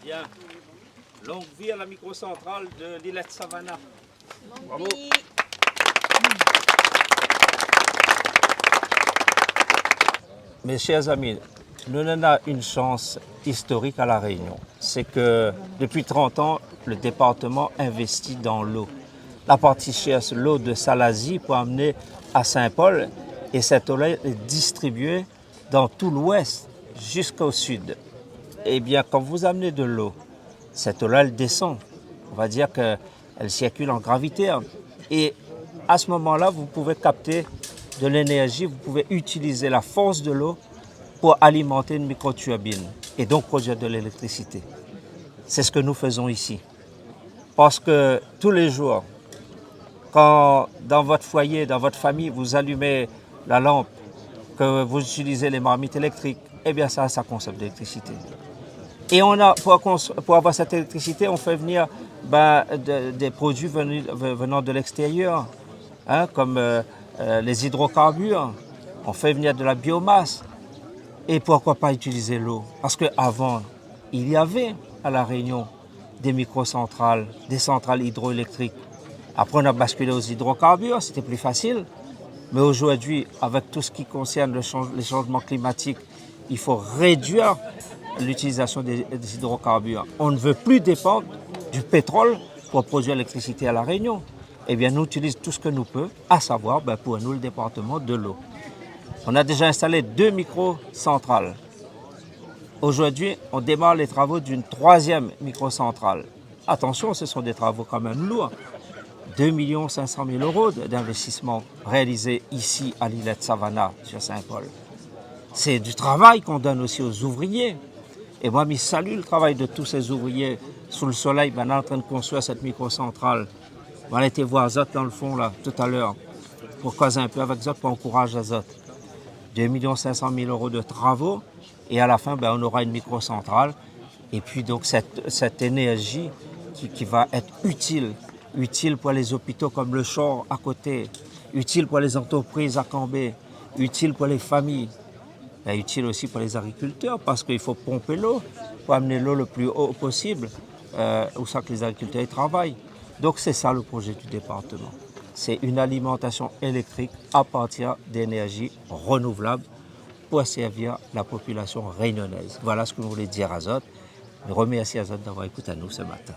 Bien. Longue vie à la microcentrale de l'îlet Savannah. Bravo. Mes chers amis, nous en avons une chance historique à La Réunion. C'est que depuis 30 ans, le département investit dans l'eau. La partie chère, c'est l'eau de Salazie pour amener à Saint-Paul. Et cette eau-là est distribuée dans tout l'ouest jusqu'au sud. Eh bien, quand vous amenez de l'eau, cette eau-là, elle descend. On va dire qu'elle circule en gravité. Et à ce moment-là, vous pouvez capter de l'énergie, vous pouvez utiliser la force de l'eau pour alimenter une microturbine et donc produire de l'électricité. C'est ce que nous faisons ici. Parce que tous les jours, quand dans votre foyer, dans votre famille, vous allumez la lampe, que vous utilisez les marmites électriques, eh bien ça consomme de l'électricité. Et pour avoir cette électricité, on fait venir des produits venant de l'extérieur, comme les hydrocarbures. On fait venir de la biomasse. Et pourquoi pas utiliser l'eau? Parce qu'avant, il y avait à La Réunion des microcentrales, des centrales hydroélectriques. Après, on a basculé aux hydrocarbures, c'était plus facile. Mais aujourd'hui, avec tout ce qui concerne les changements climatiques, il faut réduire l'utilisation des hydrocarbures. On ne veut plus dépendre du pétrole pour produire l'électricité à La Réunion. Eh bien, nous utilisons tout ce que nous pouvons, à savoir, pour nous, le département de l'eau. On a déjà installé 2 microcentrales. Aujourd'hui, on démarre les travaux d'une 3e microcentrale. Attention, ce sont des travaux quand même lourds. 2 500 000 € d'investissement réalisés ici à l'îlet Savannah, sur Saint-Paul. C'est du travail qu'on donne aussi aux ouvriers. Et moi, je salue le travail de tous ces ouvriers sous le soleil, maintenant en train de construire cette microcentrale. On a été voir Zot dans le fond, là, tout à l'heure, pour causer un peu avec Zot, pour encourager Zot. 2 500 000 € de travaux, et à la fin, on aura une microcentrale. Et puis, donc, cette énergie qui va être utile pour les hôpitaux comme le Chor à côté, utile pour les entreprises à Cambé, utile pour les familles, utile aussi pour les agriculteurs parce qu'il faut pomper l'eau pour amener l'eau le plus haut possible où ça que les agriculteurs y travaillent. Donc c'est ça le projet du département. C'est une alimentation électrique à partir d'énergie renouvelable pour servir la population réunionnaise. Voilà ce que je voulais dire à Zot. Je remercie à Zot d'avoir écouté à nous ce matin.